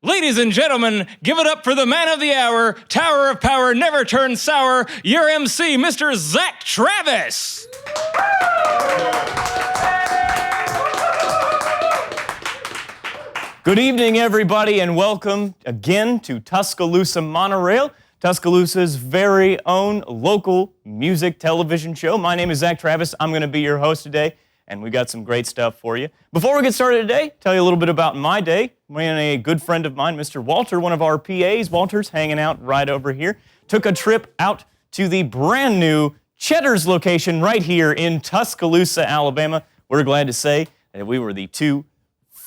Ladies and gentlemen, give it up for the man of the hour, Tower of Power never turns sour, your MC, Mr. Zach Travis. Good evening, everybody, and welcome again to Tuscaloosa Monorail, Tuscaloosa's very own local music television show. My name is Zach Travis. I'm going to be your host today, and we got some great stuff for you. Before we get started today, tell you a little bit about my day. Me and a good friend of mine, Mr. Walter, one of our PAs, Walter's hanging out right over here, took a trip out to the brand new Cheddar's location right here in Tuscaloosa, Alabama. We're glad to say that we were the two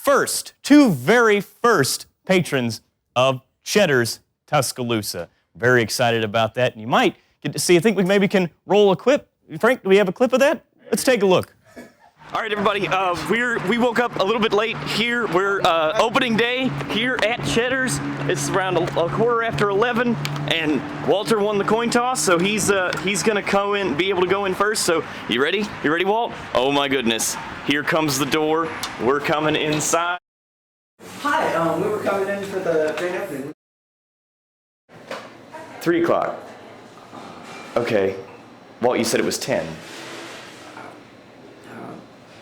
very first patrons of Cheddar's Tuscaloosa. Very excited about that, and you might get to see, I think we maybe can roll a clip. Frank, do we have a clip of that? Let's take a look. All right, everybody, we woke up a little bit late here. We're opening day here at Cheddar's. It's around a quarter after 11, and Walter won the coin toss, so he's gonna be able to go in first. So you ready? You ready, Walt? Oh my goodness! Here comes the door. We're coming inside. Hi, we were coming in for the grand opening. 3 o'clock. Okay, Walt, you said it was 10.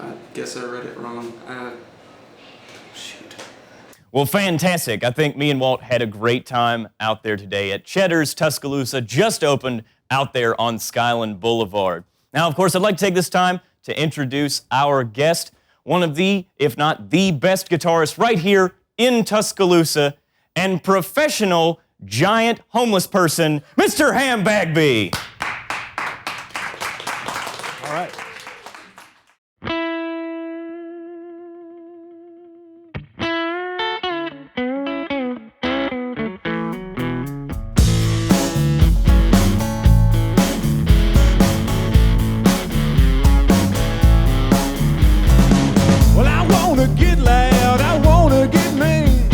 I guess I read it wrong. Shoot. Well, fantastic. I think me and Walt had a great time out there today at Cheddar's Tuscaloosa, just opened out there on Skyland Boulevard. Now, of course, I'd like to take this time to introduce our guest, one of the, if not the best guitarists right here in Tuscaloosa, and professional giant homeless person, Mr. Bagby. All right. Well, I wanna get loud, I wanna get mean.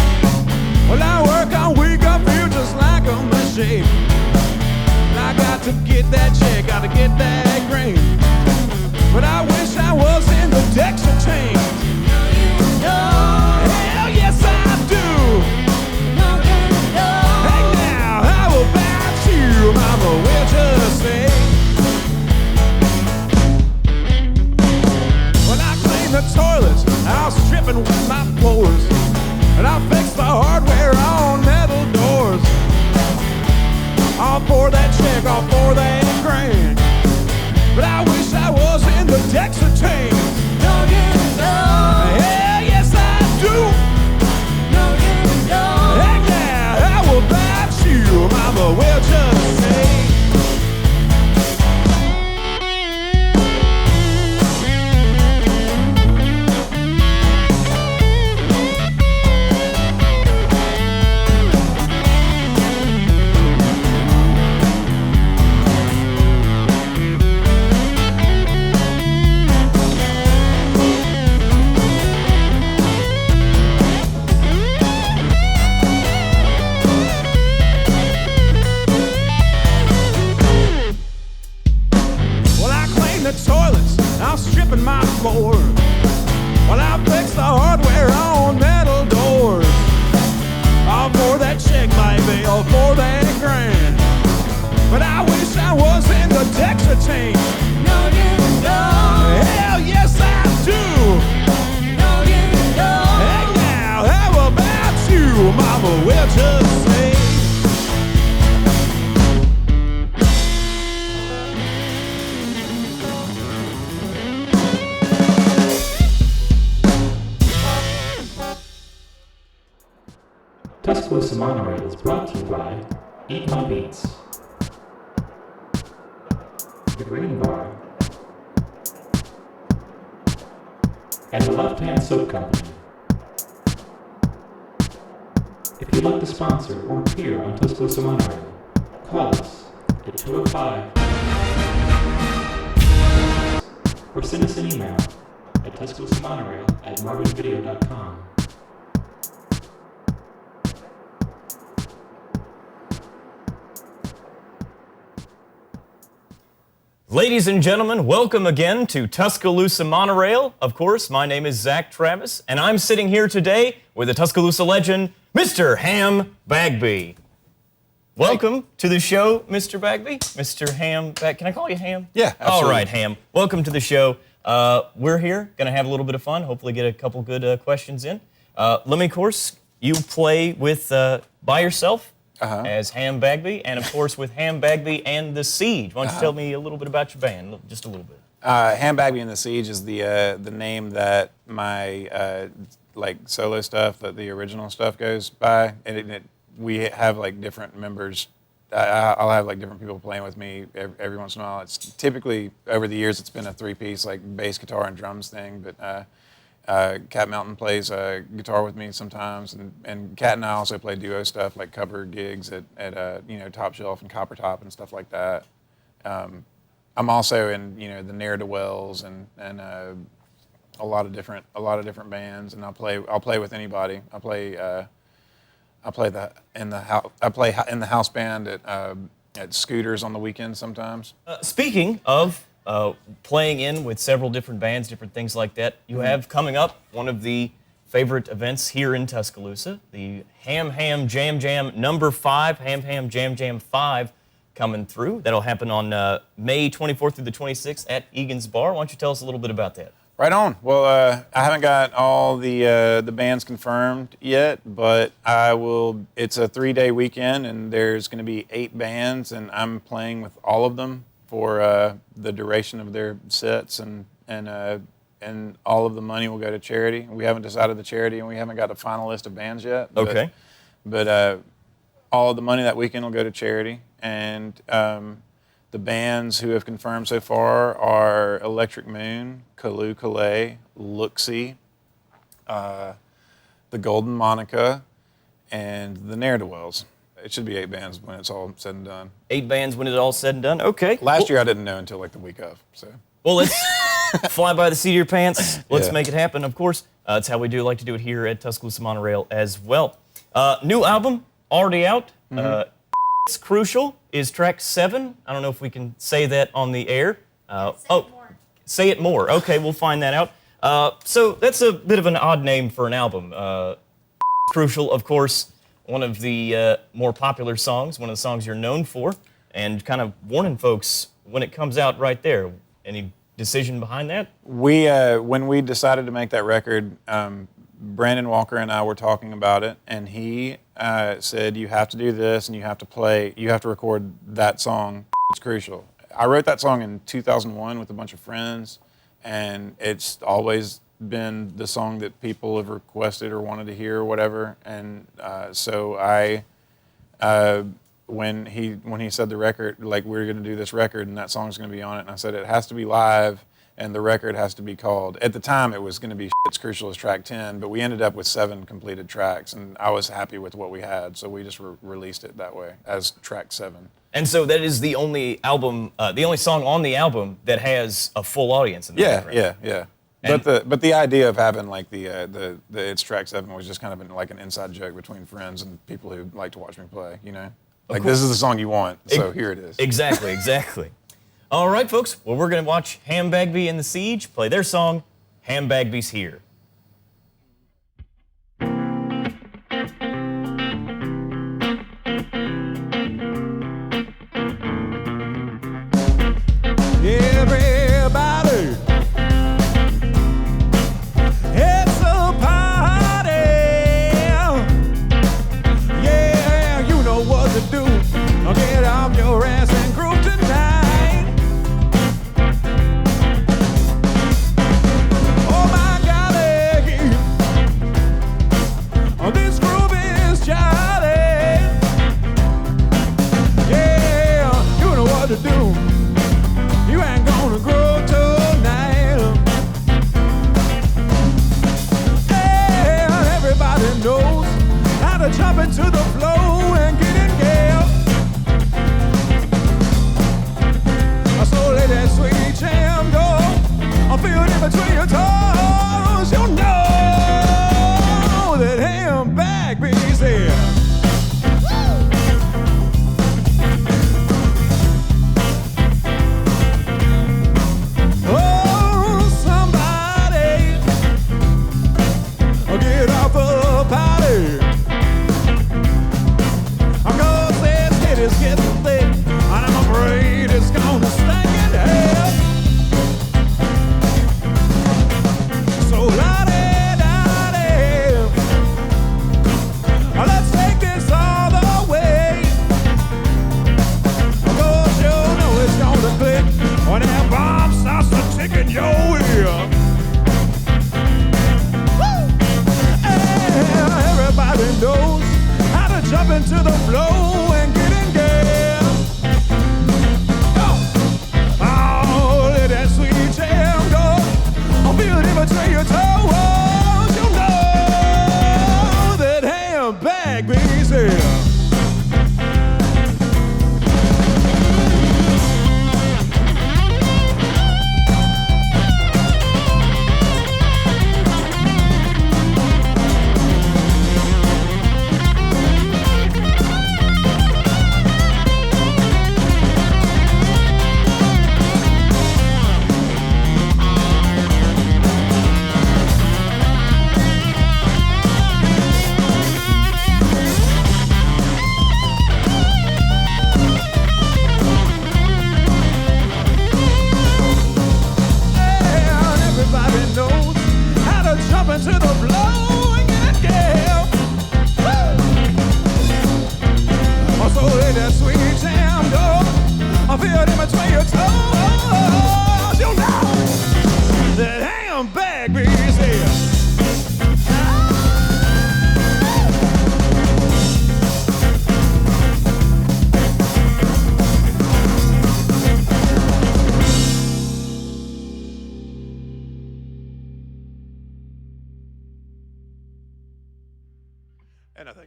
Well, I work all week, I feel just like a machine. And I got to get that check, gotta get that green. But I wish I was in the Texas chain. Hell yes I do. Hey now, how about you, mama, we'll just say. When I clean the toilets, I'll strip and wipe my floors, and I'll fix the hardware on metal doors. All for that check, all for that grand. But I wish I was in the Texas chain. Hell yes I do. Heck yeah, how about you, mama, we'll just say. Toilets, I'm stripping my floor. Well, I fix the hardware on metal doors. All for that check, baby, all for that grand. But I wish I was in the Texas chain. Hell yes I do. Hey now, how about you, mama, we'll just say. Tuscaloosa Monorail is brought to you by Eat My Beats, The Green Bar, and the Left Hand Soap Company. If you'd like to sponsor or appear on Tuscaloosa Monorail, call us at 205 or send us an email at tuscaloosamonorail@marvinvideo.com. Ladies and gentlemen, welcome again to Tuscaloosa Monorail. Of course, my name is Zach Travis, and I'm sitting here today with a Tuscaloosa legend, Mr. Ham Bagby. Welcome to the show, Mr. Bagby. Mr. Ham Can I call you Ham? Yeah, absolutely. All right, Ham. Welcome to the show. We're here, going to have a little bit of fun, hopefully get a couple good questions in. Let me, of course, you play with by yourself. As Ham Bagby, and of course with Ham Bagby and the Siege. Why don't you tell me a little bit about your band, just a little bit? Ham Bagby and the Siege is the name that my like solo stuff, that the original stuff goes by, and we have like different members. I'll have like different people playing with me every once in a while. It's typically over the years it's been a three-piece like bass, guitar, and drums thing, but. Capt Mountain plays guitar with me sometimes, and Cat and I also play duo stuff like cover gigs at Top Shelf and Copper Top and stuff like that. I'm also in the Ne'er-Do-Wells and a lot of different bands, and I'll play with anybody. I play in the house band at Scooters on the weekends sometimes. Speaking of playing in with several different bands, different things like that. You have coming up one of the favorite events here in Tuscaloosa, the Ham Ham Jam Jam number 5, Ham Ham Jam Jam 5 coming through. That'll happen on May 24th through the 26th at Egan's Bar. Why don't you tell us a little bit about that? Right on. Well, I haven't got all the bands confirmed yet, but I will. It's a 3-day weekend, and there's going to be 8 bands, and I'm playing with all of them for the duration of their sets, and all of the money will go to charity. We haven't decided the charity, and we haven't got a final list of bands yet. Okay. But all of the money that weekend will go to charity, and the bands who have confirmed so far are Electric Moon, Kalu Kalay, Looksy, the Golden Monica, and the Ne'er-Do-Wells. It should be 8 bands when it's all said and done. 8 bands when it's all said and done? Okay. Last year I didn't know until like the week of, so. Well, let's fly by the seat of your pants. Let's Yeah. make it happen, of course. That's how we like to do it here at Tuscaloosa Monorail as well. New album, already out. It's Crucial is track 7. I don't know if we can say that on the air. Say it more. Okay, we'll find that out. So that's a bit of an odd name for an album. Crucial, of course, one of the more popular songs, one of the songs you're known for, and kind of warning folks when it comes out right there. Any decision behind that? We, when we decided to make that record, Brandon Walker and I were talking about it, and he said, you have to do this, and you have to record that song, It's Crucial. I wrote that song in 2001 with a bunch of friends, and it's always been the song that people have requested or wanted to hear or whatever, and so I, when he said the record, like we're going to do this record and that song's going to be on it, and I said it has to be live and the record has to be called, at the time it was going to be It's Crucial as track 10, but we ended up with 7 completed tracks, and I was happy with what we had, so we just released it that way as track 7. And so that is the only album, the only song on the album that has a full audience in the background. Yeah. And But the idea of having like the It's Track 7 was just kind of like an inside joke between friends and people who like to watch me play, you know? Like, this is the song you want, so here it is. Exactly. All right, folks. Well, we're going to watch Ham Bagby and the Siege play their song, Ham Bagby's Here. Everybody, it's a party. Yeah, you know what to do. Get off your ass and groove tonight. Oh my golly, this groove is Charlie. Yeah, you know what to do. You ain't gonna grow tonight. Yeah, everybody knows how to jump into the flow and get in gear. So let that sweet jam go. I feel it in between your toes. You know that Ham Bagby's here. jumping to the flow and getting gas. Oh, let that sweet jam go. I'll feel it in between your toes. You know that ham Bagby's here. To the flow and get gas. Also let that sweet jam go. I feel it in between your toes. You know that ham Bagby's here.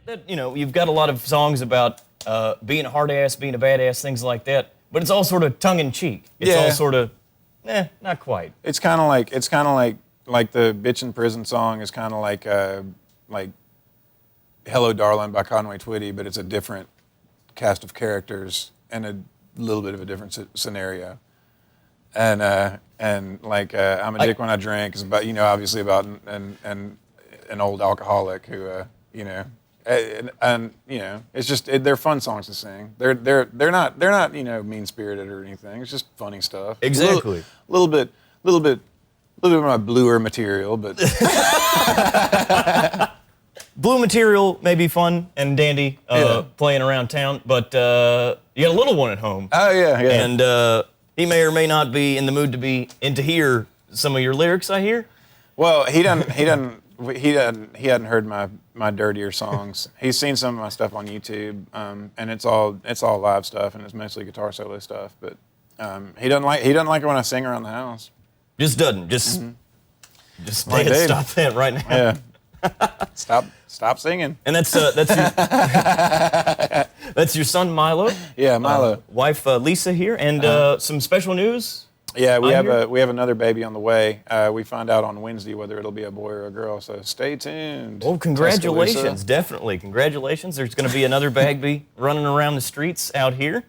That, you know, you've got a lot of songs about being a hard ass, being a badass, things like that. But it's all sort of tongue in cheek. It's all sort of, not quite. It's kind of like the Bitch in Prison song is kind of like Hello Darling by Conway Twitty, but it's a different cast of characters and a little bit of a different scenario. And like I'm a dick when I drink is about, you know, obviously about an old alcoholic who and you know, it's just they're fun songs to sing. They're not you know, mean spirited or anything. It's just funny stuff. Exactly. A little bit of my bluer material, but Blue material may be fun and dandy playing around town, but you got a little one at home. Oh yeah. And he may or may not be in the mood to be in to hear some of your lyrics, I hear. Well, he hadn't heard my dirtier songs. He's seen some of my stuff on YouTube, and it's all live stuff, and it's mostly guitar solo stuff. But he doesn't like it when I sing around the house. Just doesn't. Just Like, babe. stop that right now. Yeah. Stop singing. And that's your son Milo. Yeah, Milo. Wife Lisa here, and some special news. Yeah, we have another baby on the way. We find out on Wednesday whether it'll be a boy or a girl, so stay tuned. Well, congratulations, Tuscaloosa. definitely. Congratulations. There's going to be another Bagby running around the streets out here.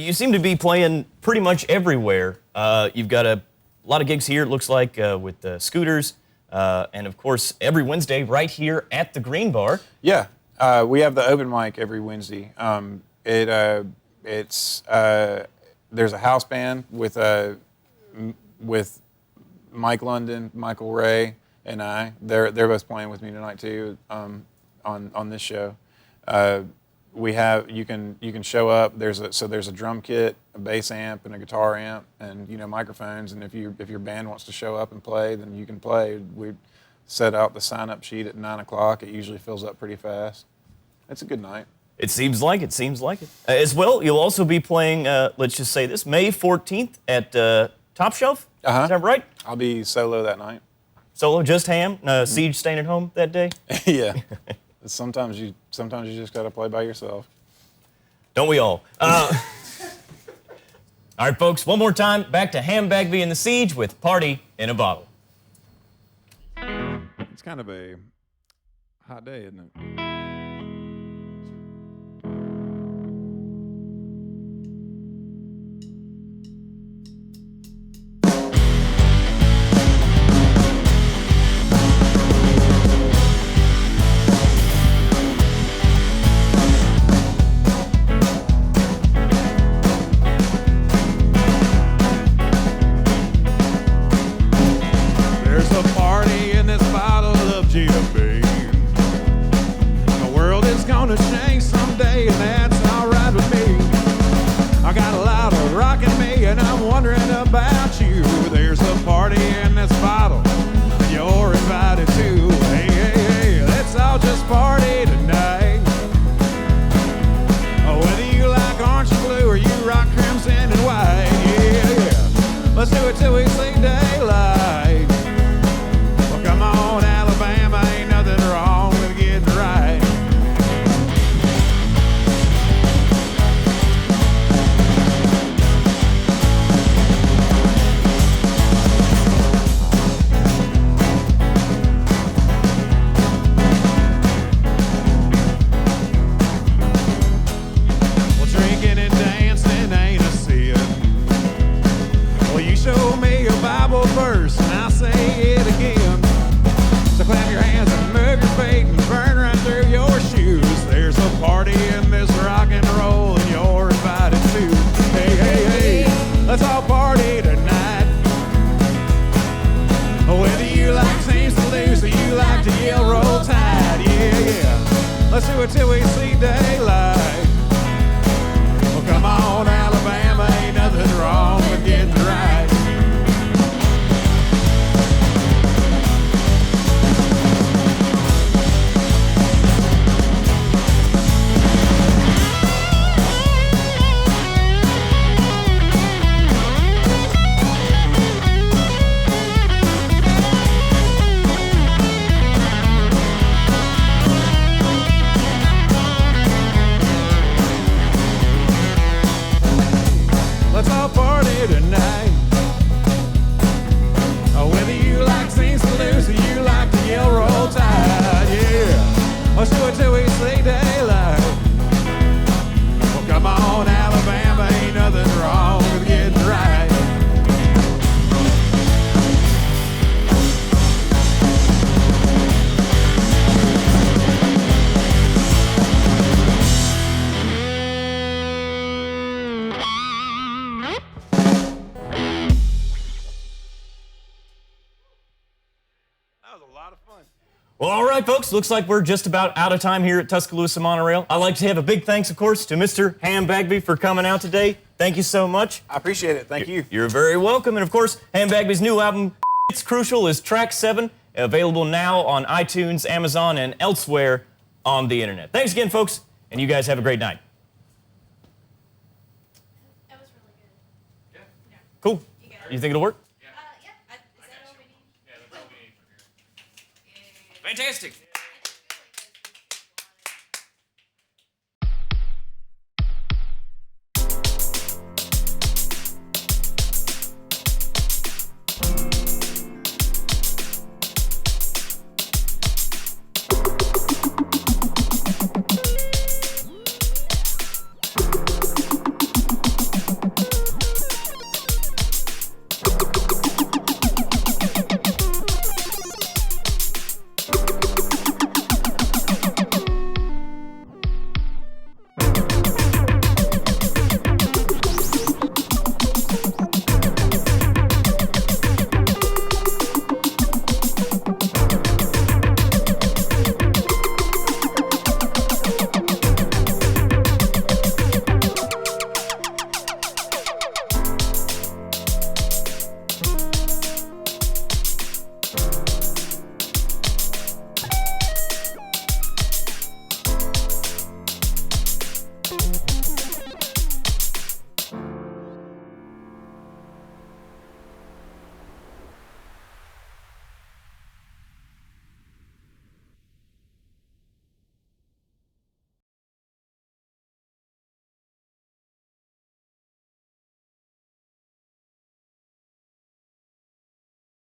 you seem to be playing pretty much everywhere. You've got a lot of gigs here, it looks like, with the Scooters, and of course, every Wednesday right here at the Green Bar. Yeah, we have the open mic every Wednesday. There's a house band with Mike London, Michael Ray, and I. They're both playing with me tonight too on this show. We have you can show up. There's a drum kit, a bass amp, and a guitar amp, and microphones. And if your band wants to show up and play, then you can play. We set out the sign up sheet at 9 o'clock. It usually fills up pretty fast. It's a good night. It seems like it. As well, you'll also be playing. Let's just say this: May 14th at Top Shelf. Is that right? I'll be solo that night. Solo, just Ham. Siege staying at home that day. Yeah. Sometimes you just got to play by yourself. Don't we all? All right, folks, one more time, back to Ham, Bagby, and the Siege with Party in a Bottle. It's kind of a hot day, isn't it? Till we see daylight. Well, come on, Alabama, ain't nothing wrong with getting right. Let's all party tonight. Whether you like St. Louis or you like to yell roll tide, yeah. Let's do it till we see daylight. Well, come on, Alabama, ain't nothing wrong with getting right. Well, all right, folks, looks like we're just about out of time here at Tuscaloosa Monorail. I'd like to have a big thanks, of course, to Mr. Ham Bagby for coming out today. Thank you so much. I appreciate it. Thank you. You're very welcome. And, of course, Ham Bagby's new album, It's Crucial, is track 7, available now on iTunes, Amazon, and elsewhere on the internet. Thanks again, folks, and you guys have a great night. That was really good. Yeah. Cool. You think it'll work? Yeah. Is that all we need? Yeah, that's all we need from here. Fantastic.